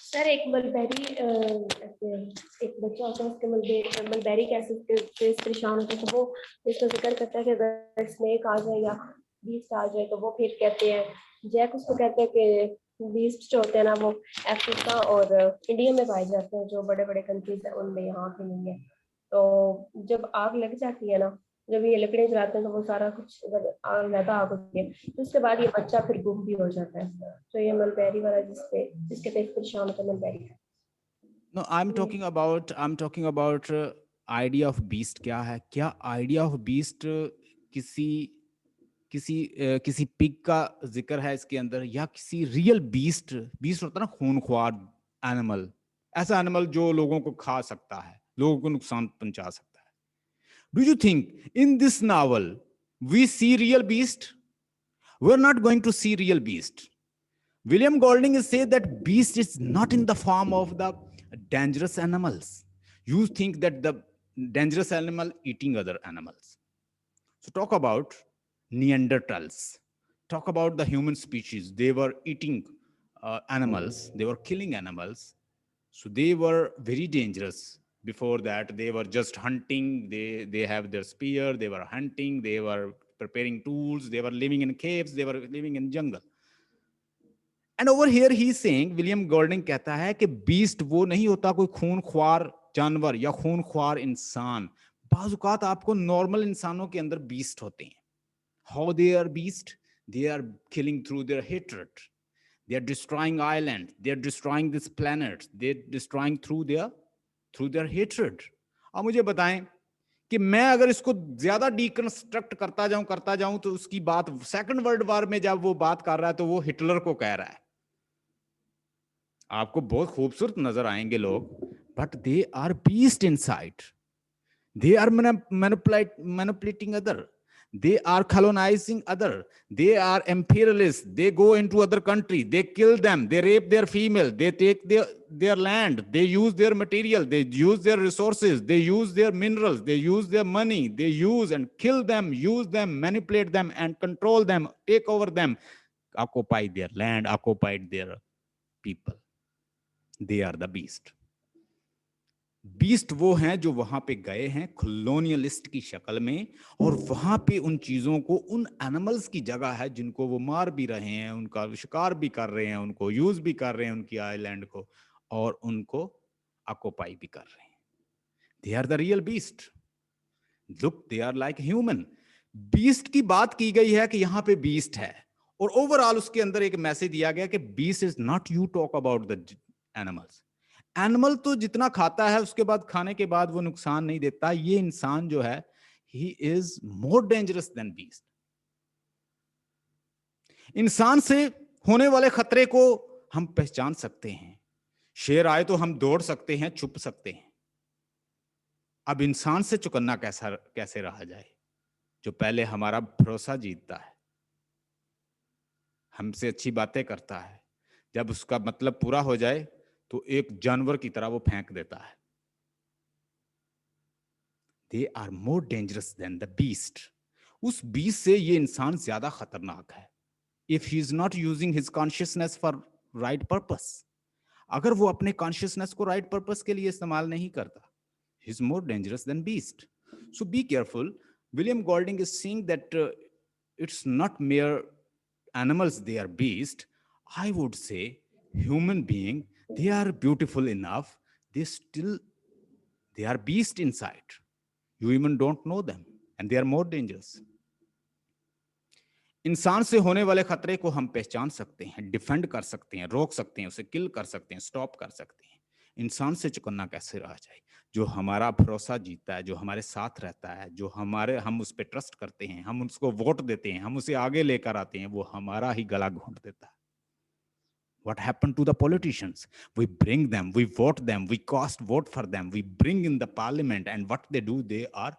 सर एक मलबेरी एक बच्चा होता है, उसके मलबेरी कैसे परेशान होता है, तो वो इसका जिक्र करता है कि अगर स्नेक आ जाए या बीस्ट आ जाए तो वो फिर कहते हैं, जैक उसको कहते हैं कि बीस्ट जो होते हैं ना वो अफ्रीका और इंडिया में पाए जाते हैं, जो बड़े बड़े कंट्रीज है उनमें, यहाँ पे नहीं है। तो जब आग लग जाती है ना, जब ये लकड़ियाँ जलाते हैं तो वो सारा कुछ आग ज्यादा आग होती है, तो उसके बाद ये बच्चा फिर गुम भी हो जाता है। तो ये मलबेरी वाला जिसके पे परेशान होता है mulberry. No, I'm talking about idea of beast क्या है। क्या आइडिया ऑफ बीस्ट किसी किसी पिग का जिक्र है इसके अंदर, या किसी रियल बीस्ट? बीस्ट होता है ना खूनख्वार एनिमल, ऐसा एनिमल जो लोगों को खा सकता है, लोगों को नुकसान पहुंचा सकता है। Do you think in this novel we see real beast? We are not going to see real beast. William Golding is say that beast is not in the form of the dangerous animals. You think that the dangerous animal eating other animals. So talk about Neanderthals. Talk about the human species. They were eating animals. They were killing animals. So they were very dangerous. Before that, they were just hunting. They have their spear. They were hunting. They were preparing tools. They were living in caves. They were living in jungle. And over here he saying, William Golding कहता है कि beast वो नहीं होता कोई खूनख्वार जानवर या खूनख्वार इंसान। बाजुकात आपको नॉर्मल इंसानों के अंदर बीस्ट होते हैं। How they are beast? They are killing through their hatred, they are destroying island, they are destroying this planet, they are destroying through their hatred. अब मुझे बताएं कि मैं अगर इसको ज्यादा डीकंस्ट्रक्ट करता जाऊं तो उसकी बात सेकंड वर्ल्ड वॉर में जब वो बात कर रहा है तो वो हिटलर को कह रहा है। आपको बहुत खूबसूरत नजर आएंगे लोग, but they are beast inside. They are manipulating other. They are colonizing other. They are imperialists. They go into other country. They kill them. They rape their female. They take their land. They use their material. They use their resources. They use their minerals. They use their money. They use and kill them, use them, manipulate them, and control them, take over them, occupy their land, occupy their people. They are the beast. Beast वो हैं जो वहां पे गए हैं colonialist की शक्ल में, और वहां पे उन चीजों को, उन एनिमल्स की जगह है जिनको वो मार भी रहे हैं, उनका शिकार भी कर रहे हैं, उनको यूज भी कर रहे हैं उनकी आइलैंड को, और उनको ऑक्युपाई भी कर रहे हैं। They are the real beast. Look, they are like human. Beast की बात की गई है कि यहां पे बीस्ट है, और ओवरऑल उसके अंदर एक मैसेज दिया गया कि beast is not you talk about the animals. Animal तो जितना खाता है उसके बाद, खाने के बाद वो नुकसान नहीं देता। ये इंसान जो है, he is more dangerous then beast. इंसान से होने वाले खतरे को हम पहचान सकते हैं। शेर आए तो हम दौड़ सकते हैं, छुप सकते हैं। अब इंसान से चुकन्ना कैसे रहा जाए, जो पहले हमारा भरोसा जीतता है, हमसे अच्छी बातें करता है, जब उसका मतलब पूरा हो जाए तो एक जानवर की तरह वो फेंक देता है। They are more dangerous than the beast. उस बीस्ट से ये इंसान ज्यादा खतरनाक है। If he is not using his consciousness for right purpose, अगर वो अपने कॉन्शियसनेस को राइट पर्पस के लिए इस्तेमाल नहीं करता, he is more dangerous than beast. So be careful. William Golding is saying that it's not mere animals, they are beast. I would say human being, they are beautiful enough, they are beast inside. You even don't know them, and they are more dangerous. इंसान से होने वाले खतरे को हम पहचान सकते हैं, डिफेंड कर सकते हैं, रोक सकते हैं, उसे किल कर सकते हैं, स्टॉप कर सकते हैं। इंसान से चुकन्ना कैसे रहा जाए? जो हमारा भरोसा जीतता है, जो हमारे साथ रहता है, जो हम उस पर ट्रस्ट करते हैं, हम उसको वोट देते हैं, हम उसे आगे लेकर आते हैं, वो हमारा ही गला घोंट देता है। What happened to the politicians? We bring them, we vote them, we cast vote for them, we bring in the parliament, and what they do, they are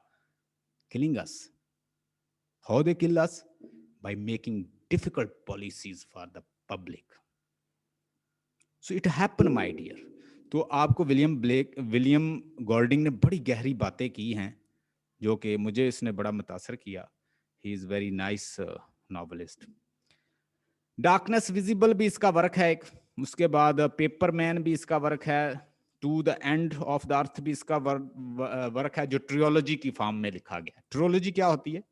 killing us. How they kill us? By making difficult policies for the public. So it happened, my dear. तो आपको William Golding ने बड़ी गहरी बातें की हैं, जो कि मुझे इसने बड़ा मुतासर किया। He is very nice novelist. Darkness visible भी इसका वर्क है एक, उसके बाद पेपरमैन भी इसका वर्क है, to the end of the earth भी इसका वर्क है, जो ट्रियोलॉजी की फॉर्म में लिखा गया। ट्रियोलॉजी क्या होती है?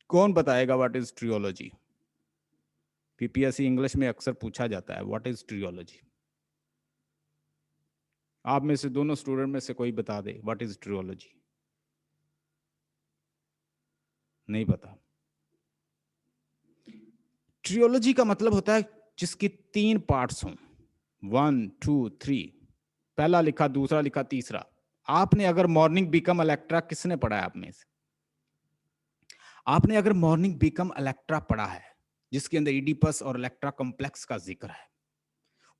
कौन बताएगा व्हाट इज ट्रियोलॉजी? पीपीएससी इंग्लिश में अक्सर पूछा जाता है, व्हाट इज ट्रियोलॉजी। आप में से दोनों स्टूडेंट में से कोई बता दे व्हाट इज ट्रियोलॉजी। नहीं पता। ट्रियोलॉजी का मतलब होता है जिसकी 3 पार्ट्स हों, 1 2 3, पहला लिखा, दूसरा लिखा, तीसरा। आपने अगर मॉर्निंग बिकम इलेक्ट्रा, किसने पढ़ा है आप में से? आपने अगर मॉर्निंग बिकम इलेक्ट्रा पढ़ा है, जिसके अंदर इडिपस और इलेक्ट्रा कॉम्प्लेक्स का जिक्र है,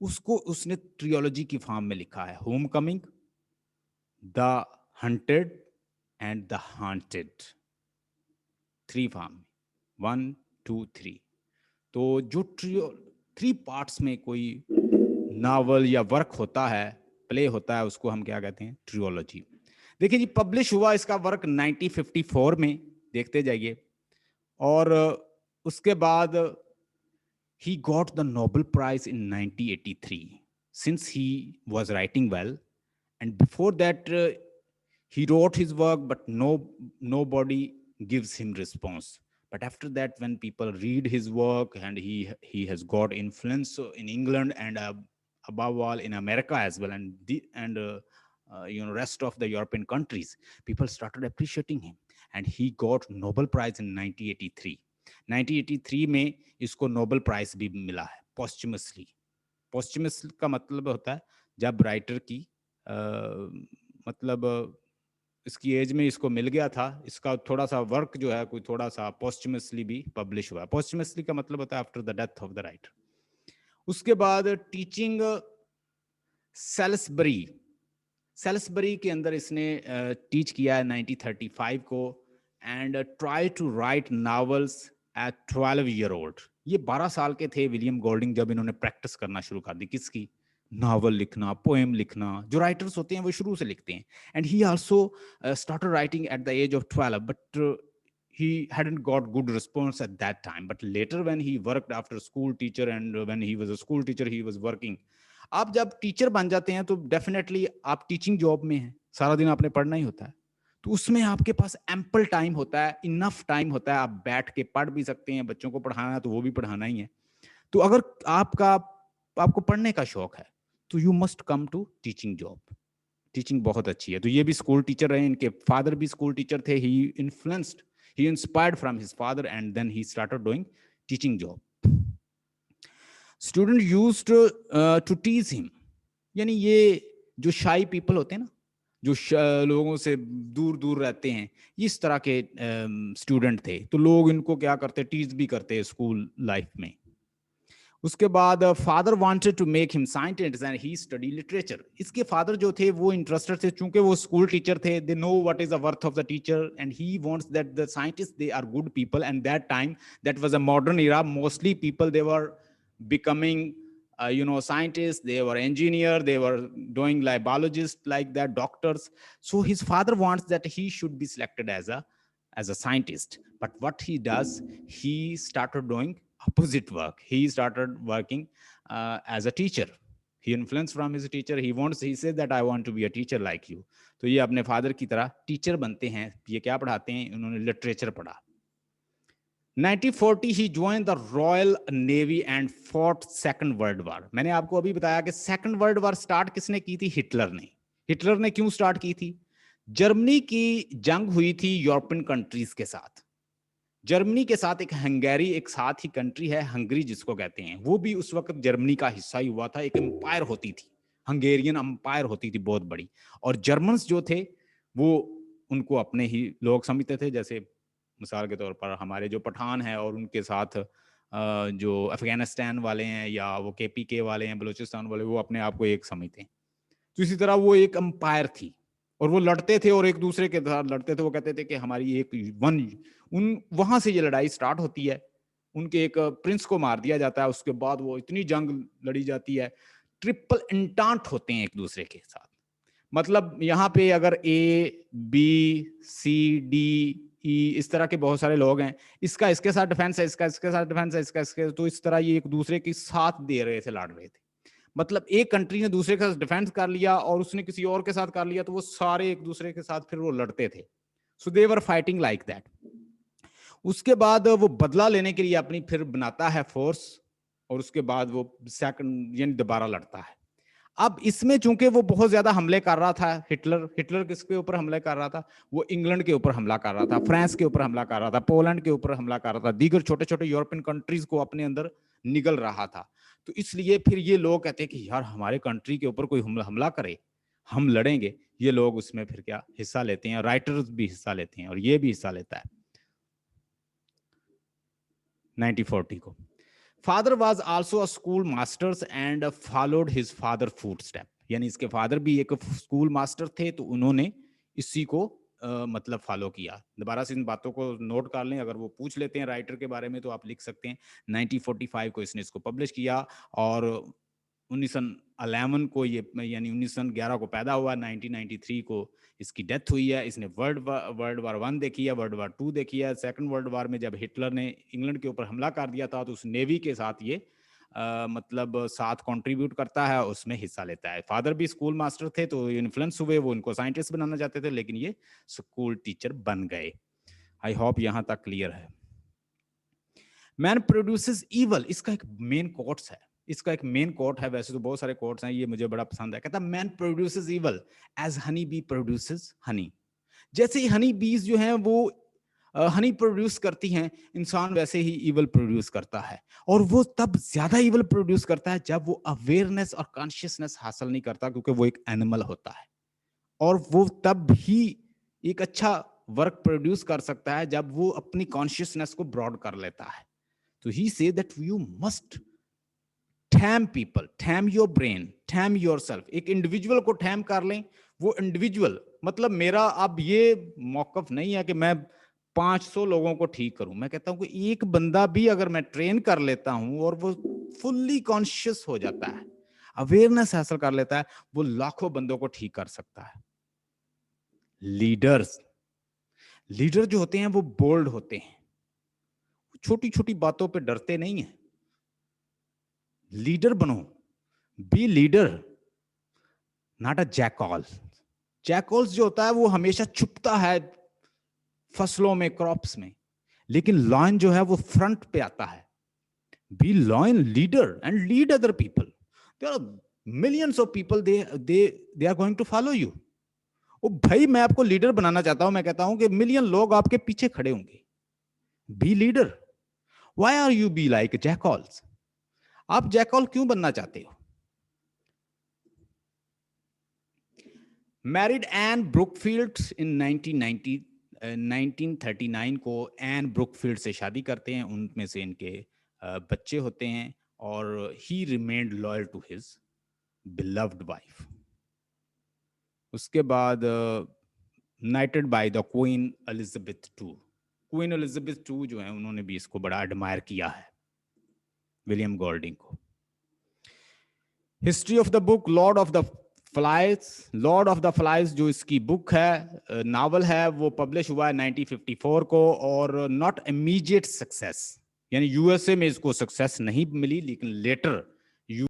उसको उसने ट्रियोलॉजी की फॉर्म में लिखा है। Homecoming, the hunted and the haunted, 3 form, 1 2 3। तो जो 3 पार्ट्स में कोई नावल या वर्क होता है, प्ले होता है, उसको हम क्या कहते हैं? ट्रियोलॉजी। देखिए जी, पब्लिश हुआ इसका वर्क 1954 में, देखते जाइए। और उसके बाद he got the Nobel Prize in 1983, since he was writing well. And before that, he wrote his work, but nobody gives him response. But after that, when people read his work, and he has got influence in England, and above all in America as well, and rest of the European countries, people started appreciating him, and he got Nobel Prize in 1983. 1983 में इसको Nobel prize भी मिला है posthumously. पोस्टमस का मतलब होता है जब राइटर की मतलब इसकी एज में इसको मिल गया था, इसका थोड़ा सा वर्क जो है कोई थोड़ा सा पोस्टमसली भी पब्लिश हुआ है। पोस्टमसली का मतलब होता है after the death of the writer. उसके बाद टीचिंग सेल्सबरी के अंदर इसने टीच किया है 1935 को, and try to write novels at 12 year old. ये 12 साल के थे विलियम गोल्डिंग जब इन्होंने प्रैक्टिस करना शुरू कर दी। किसकी? नावल लिखना, पोएम लिखना। जो राइटर्स होते हैं वो शुरू से लिखते हैं। And he also started writing at the age of 12, but he hadn't got good response at that time. But later when he worked after school teacher, and when he was a school teacher, he was working आप जब teacher बन जाते हैं तो definitely आप teaching job में हैं, सारा दिन आपने पढ़ना ही होता है, तो उसमें आपके पास एम्पल टाइम होता है, इनफ टाइम होता है, आप बैठ के पढ़ भी सकते हैं, बच्चों को पढ़ाना है तो वो भी पढ़ाना ही है। तो अगर आपको पढ़ने का शौक है तो you must come to teaching job. Teaching बहुत अच्छी है। तो ये भी स्कूल टीचर रहे, इनके फादर भी स्कूल टीचर थे। He inspired from his father and then he started doing teaching job. Student used to tease him, यानी ये जो शाई पीपल होते हैं ना, जो लोगों से दूर दूर रहते हैं, इस तरह के स्टूडेंट थे, तो लोग इनको क्या करते, टीज भी करते स्कूल लाइफ में। उसके बाद father wanted to make him scientist and he study literature. इसके फादर जो थे वो इंटरेस्टेड थे, चूंकि वो स्कूल टीचर थे, they know what is the worth of the teacher and he wants that the scientist they are good people and that time that was a modern era, mostly people they were becoming scientists, they were engineer, they were doing like biologists, like that, doctors. So his father wants that he should be selected as a scientist, but what he does, he started doing opposite work. He started working as a teacher. He influenced from his teacher. He says that I want to be a teacher like you. तो ये अपने father की तरह teacher बनते हैं। ये क्या पढ़ाते हैं, उन्होंने लिटरेचर पढ़ा। 1940 he join the royal navy and fought second world war. मैंने आपको अभी बताया कि सेकंड वर्ल्ड वॉर स्टार्ट किसने की थी, हिटलर ने। हिटलर ने क्यों स्टार्ट की थी, जर्मनी की जंग हुई थी यूरोपियन कंट्रीज के साथ। जर्मनी के साथ एक हंगेरी, एक साथ ही कंट्री है हंगरी जिसको कहते हैं, वो भी उस वक्त जर्मनी का हिस्सा ही हुआ था। एक एम्पायर होती थी, हंगेरियन एम्पायर होती थी बहुत बड़ी, और जर्मन्स जो थे वो उनको अपने ही लोग समझते थे। जैसे मिसाल के तौर पर हमारे जो पठान हैं और उनके साथ जो अफगानिस्तान वाले हैं या वो KPK वाले हैं, बलूचिस्तान वाले, वो अपने आप को एक समझते हैं। तो इसी तरह वो एक अंपायर थी और वो लड़ते थे और एक दूसरे के साथ लड़ते थे। वो कहते थे कि हमारी एक वहां से ये लड़ाई स्टार्ट होती है। उनके एक प्रिंस को मार दिया जाता है, उसके बाद वो इतनी जंग लड़ी जाती है, ट्रिपल इंटांट होते हैं एक दूसरे के साथ। मतलब यहाँ पे अगर ABCDE इस तरह के बहुत सारे लोग हैं, इसका इसके साथ डिफेंस है, इसका इसके साथ डिफेंस है, इसका इसके, तो इस तरह ये एक दूसरे के साथ दे रहे थे, लड़ रहे थे। मतलब एक कंट्री ने दूसरे के साथ डिफेंस कर लिया और उसने किसी और के साथ कर लिया, तो वो सारे एक दूसरे के साथ फिर वो लड़ते थे। सो दे वर फाइटिंग लाइक दैट। उसके बाद वो बदला लेने के लिए अपनी फिर बनाता है फोर्स, और उसके बाद वो सेकंड यानी दोबारा लड़ता है। अब इसमें चूंकि वो बहुत ज्यादा हमले कर रहा था, हिटलर किसके ऊपर हमले कर रहा था, वो इंग्लैंड के ऊपर हमला कर रहा था, फ्रांस के ऊपर हमला कर रहा था, पोलैंड के ऊपर हमला कर रहा था, दीगर छोटे छोटे यूरोपियन कंट्रीज को अपने अंदर निगल रहा था। तो इसलिए फिर ये लोग कहते हैं कि यार हमारे कंट्री के ऊपर कोई हमला करे, हम लड़ेंगे। ये लोग उसमें फिर क्या हिस्सा लेते हैं, राइटर्स भी हिस्सा लेते हैं और ये भी हिस्सा लेता है। 1940 को father was also a school masters and followed his father footstep, यानी इसके फादर भी एक स्कूल मास्टर थे, तो उन्होंने इसी को मतलब फॉलो किया। दोबारा से इन बातों को नोट कर लें, अगर वो पूछ लेते हैं राइटर के बारे में तो आप लिख सकते हैं। 1945 को इसने इसको पब्लिश किया और 1911 को ये, यानी 1911 को पैदा हुआ, 1993 को इसकी डेथ हुई है। इसने वर्ल्ड वार 1 देखी है, वर्ल्ड वार 2 देखी है। सेकंड वर्ल्ड वार में जब हिटलर ने इंग्लैंड के ऊपर हमला कर दिया था, तो उस नेवी के साथ ये मतलब साथ कंट्रीब्यूट करता है, उसमें हिस्सा लेता है। फादर भी स्कूल मास्टर थे, तो इन्फ्लुएंस हुए, वो उनको साइंटिस्ट बनाना चाहते थे, लेकिन ये स्कूल टीचर बन गए। आई होप यहां तक क्लियर है। मैन प्रोड्यूसेस ईवल, इसका एक मेन कोट्स है, इसका एक मेन कोट है, वैसे तो बहुत सारे कोट्स हैं, ये मुझे बड़ा पसंद है। कहता है man produces evil as honey bee produces honey. जैसे ही हनी बीज जो हैं वो हनी प्रोड्यूस करती हैं, इंसान वैसे ही ईवल प्रोड्यूस करता है। और वो तब ज्यादा ईवल प्रोड्यूस करता है जब वो अवेयरनेस और कॉन्शियसनेस हासिल नहीं करता, क्योंकि वो एक एनिमल होता है। और वो तब ही एक अच्छा वर्क प्रोड्यूस कर सकता है जब वो अपनी कॉन्शियसनेस को ब्रॉड कर लेता है। तो he say that you must tame people, tame your brain, tame yourself. एक इंडिविजुअल को टैम कर लें, वो इंडिविजुअल मतलब मेरा अब ये मौकफ नहीं है कि मैं 500 लोगों को ठीक करूं। मैं कहता हूं कि एक बंदा भी अगर मैं ट्रेन कर लेता हूं और वो फुल्ली कॉन्शियस हो जाता है, अवेयरनेस हासिल कर लेता है, वो लाखों बंदों को ठीक कर सकता है। लीडर जो होते हैं वो बोल्ड होते हैं, छोटी छोटी बातों पे डरते नहीं है। लीडर बनो, be leader, not a jackal. Jackals जो होता है वो हमेशा छुपता है फसलों में, क्रॉप्स में, लेकिन लॉयन जो है वो फ्रंट पे आता है। Be lion leader and lead other people. There are millions of people, they are going to follow you. ओ भाई, मैं आपको लीडर बनाना चाहता हूं, मैं कहता हूं कि मिलियन लोग आपके पीछे खड़े होंगे। Be leader. Why are you be like jackals? आप जैकॉल क्यों बनना चाहते हो? मैरिड एन ब्रुकफील्ड इन 1939 को एन ब्रुकफील्ड से शादी करते हैं, उनमें से इनके बच्चे होते हैं, और he remained loyal to his beloved wife. उसके बाद knighted by the Queen Elizabeth two. Queen Elizabeth two जो है, उन्होंने भी इसको बड़ा एडमायर किया है, विलियम गोल्डिंग को। History of the book Lord of the Flies. Lord of the Flies जो इसकी बुक है, नावल है, वो पब्लिश हुआ है 1954 को, और नॉट इमीडिएट सक्सेस, यानी यूएसए में इसको सक्सेस नहीं मिली, लेकिन लेटर